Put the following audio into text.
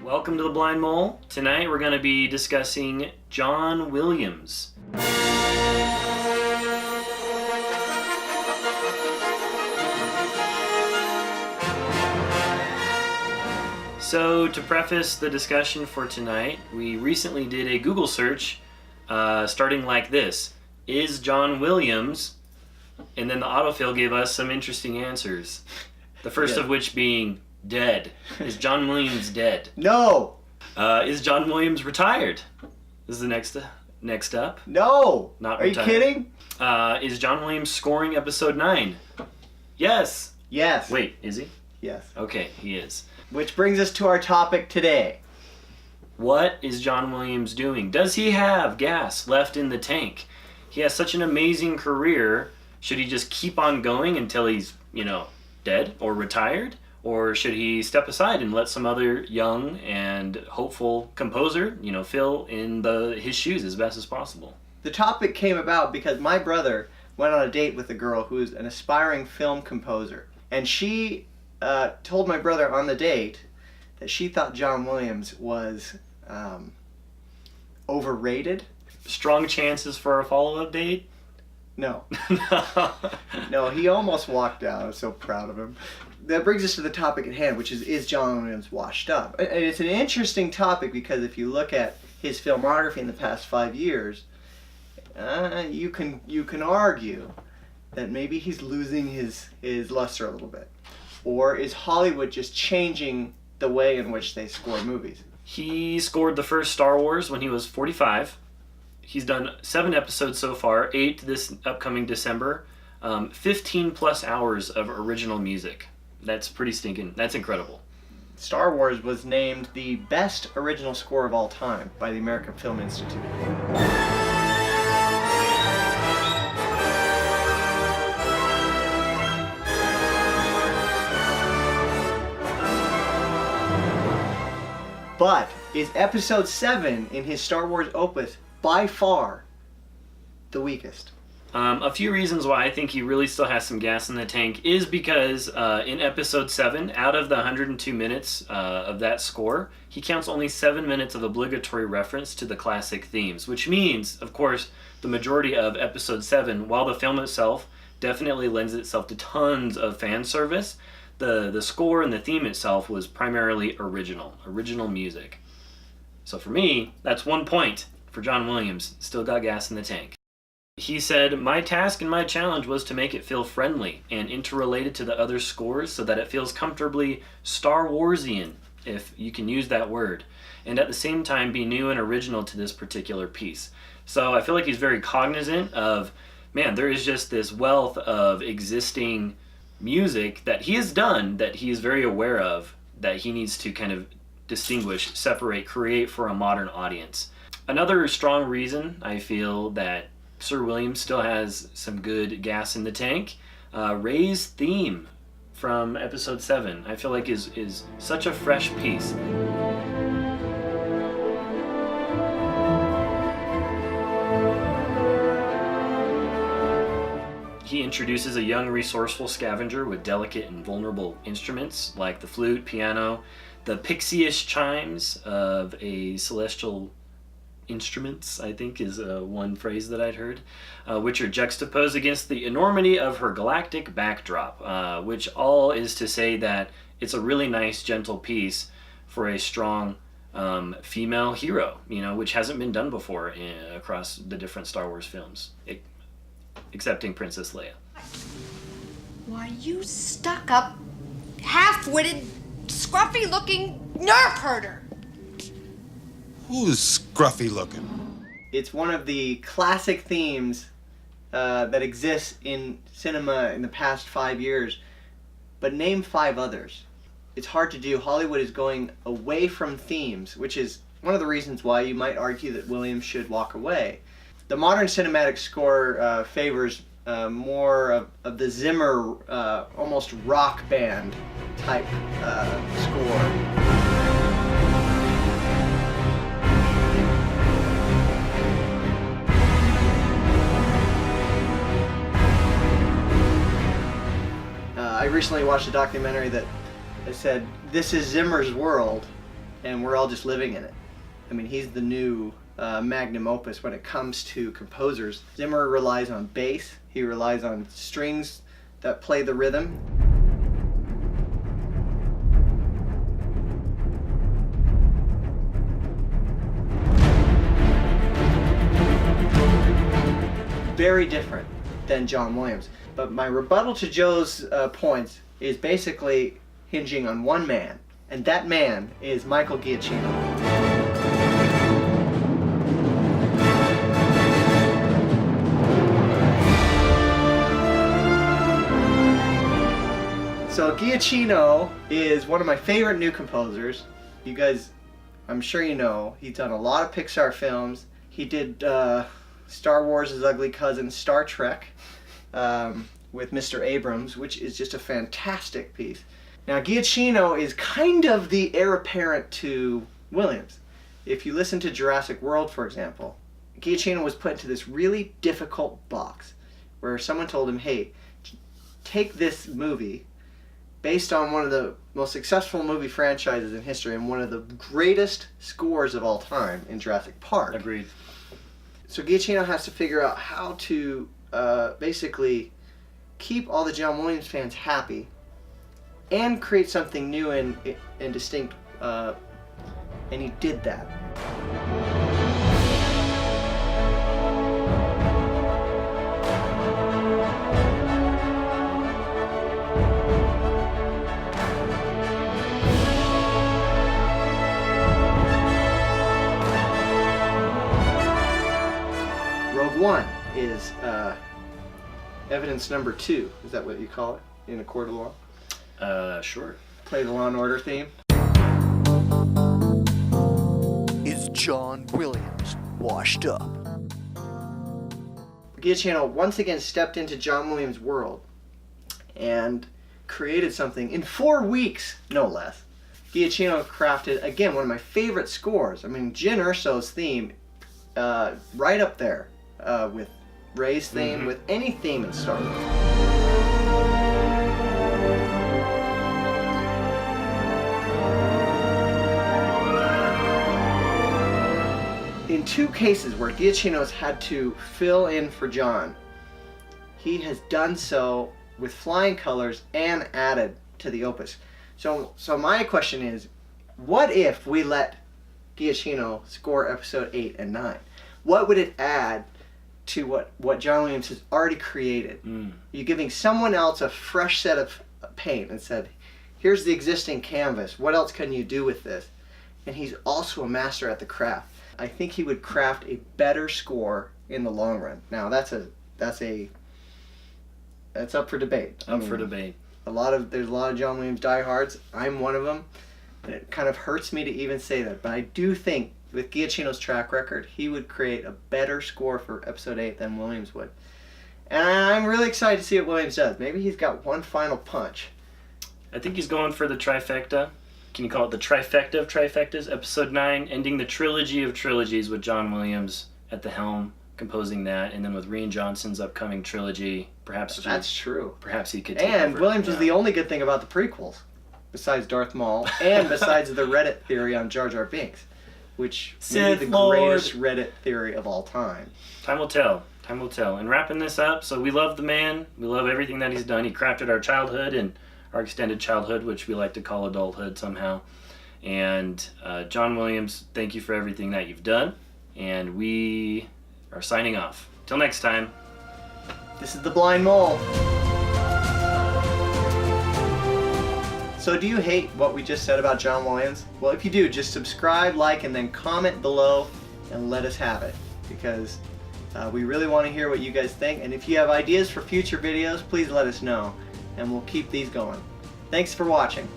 Welcome to the Blind Mole. Tonight we're going to be discussing John Williams. So to preface the discussion for tonight, we recently did a Google search starting like this: is John Williams? And then the autofill gave us some interesting answers. The first of which being dead. Is John Williams dead? No. Is John Williams retired? This is the next up. No. Not Are retired. you kidding? Is John Williams scoring episode 9? Yes. Yes. Wait, is he? Yes. Okay, he is. Which brings us to our topic today. What is John Williams doing? Does he have gas left in the tank? He has such an amazing career. Should he just keep on going until he's, dead or retired? Or should he step aside and let some other young and hopeful composer, fill in his shoes as best as possible? The topic came about because my brother went on a date with a girl who's an aspiring film composer. And she told my brother on the date that she thought John Williams was overrated. Strong chances for a follow-up date? No. No. No, he almost walked out. I was so proud of him. That brings us to the topic at hand, which is John Williams washed up? And it's an interesting topic because if you look at his filmography in the past 5 years, you can argue that maybe he's losing his luster a little bit. Or is Hollywood just changing the way in which they score movies? He scored the first Star Wars when he was 45. He's done 7 episodes so far, 8 this upcoming December. 15 plus hours of original music. That's pretty stinking. That's incredible. Star Wars was named the best original score of all time by the American Film Institute. But is Episode 7 in his Star Wars opus by far the weakest? A few reasons why I think he really still has some gas in the tank is because in Episode 7, out of the 102 minutes of that score, he counts only 7 minutes of obligatory reference to the classic themes, which means, of course, the majority of Episode 7, while the film itself definitely lends itself to tons of fan service, the score and the theme itself was primarily original music. So for me, that's 1 point for John Williams. Still got gas in the tank. He said, "My task and my challenge was to make it feel friendly and interrelated to the other scores so that it feels comfortably Star Warsian, if you can use that word, and at the same time be new and original to this particular piece." So I feel like he's very cognizant of, there is just this wealth of existing music that he has done that he is very aware of, that he needs to kind of distinguish, separate, create for a modern audience. Another strong reason I feel that Sir Williams still has some good gas in the tank, Ray's theme from Episode 7, I feel like is such a fresh piece. He introduces a young, resourceful scavenger with delicate and vulnerable instruments like the flute, piano, the pixie-ish chimes of a celestial instruments, I think is one phrase that I'd heard, which are juxtaposed against the enormity of her galactic backdrop, which all is to say that it's a really nice, gentle piece for a strong female hero, which hasn't been done before across the different Star Wars films, excepting Princess Leia. Why, you stuck-up, half-witted, scruffy-looking nerf herder! Who's scruffy looking? It's one of the classic themes that exists in cinema in the past 5 years, but name 5 others. It's hard to do. Hollywood is going away from themes, which is one of the reasons why you might argue that Williams should walk away. The modern cinematic score favors more of the Zimmer, almost rock band type score. I recently watched a documentary that said, "This is Zimmer's world," and we're all just living in it. I mean, he's the new magnum opus when it comes to composers. Zimmer relies on bass, he relies on strings that play the rhythm. Very different than John Williams. But my rebuttal to Joe's points is basically hinging on one man, and that man is Michael Giacchino. So Giacchino is one of my favorite new composers. You guys, I'm sure you know, he's done a lot of Pixar films. He did Star Wars' ugly cousin, Star Trek, with Mr. Abrams, which is just a fantastic piece. Now Giacchino is kind of the heir apparent to Williams. If you listen to Jurassic World, for example, Giacchino was put into this really difficult box where someone told him, hey, take this movie based on one of the most successful movie franchises in history and one of the greatest scores of all time in Jurassic Park. Agreed. So Giacchino has to figure out how to basically keep all the John Williams fans happy and create something new and distinct, and he did that. Rogue One is evidence number 2. Is that what you call it in a court of law? Sure. Play the Law and Order theme. Is John Williams washed up? Giacchino once again stepped into John Williams' world and created something in 4 weeks, no less. Giacchino crafted, again, one of my favorite scores. I mean, Jyn Erso's theme, right up there with Rey's theme, with any theme in Star Wars. In 2 cases where Giacchino's had to fill in for John, he has done so with flying colors and added to the opus. So my question is, what if we let Giacchino score episode 8 and 9? What would it add to what John Williams has already created? You're giving someone else a fresh set of paint and said, here's the existing canvas, what else can you do with this? And he's also a master at the craft. I think he would craft a better score in the long run. Now that's up for debate. For debate. There's a lot of John Williams diehards. I'm one of them. And it kind of hurts me to even say that, but I do think with Giacchino's track record, he would create a better score for episode 8 than Williams would. And I'm really excited to see what Williams does. Maybe he's got one final punch. I think he's going for the trifecta. Can you call it the trifecta of trifectas? Episode 9, ending the trilogy of trilogies with John Williams at the helm, composing that, and then with Rian Johnson's upcoming trilogy, perhaps... That's true. Perhaps he could take And over. Williams was the only good thing about the prequels, besides Darth Maul, and besides the Reddit theory on Jar Jar Binks, which may be the greatest Reddit theory of all time. Time will tell. Time will tell. And wrapping this up, so we love the man. We love everything that he's done. He crafted our childhood and our extended childhood, which we like to call adulthood somehow. And John Williams, thank you for everything that you've done. And we are signing off. Till next time. This is the Blind Mole. So do you hate what we just said about John Williams? Well, if you do, just subscribe, like, and then comment below and let us have it. Because we really want to hear what you guys think. And if you have ideas for future videos, please let us know. And we'll keep these going. Thanks for watching.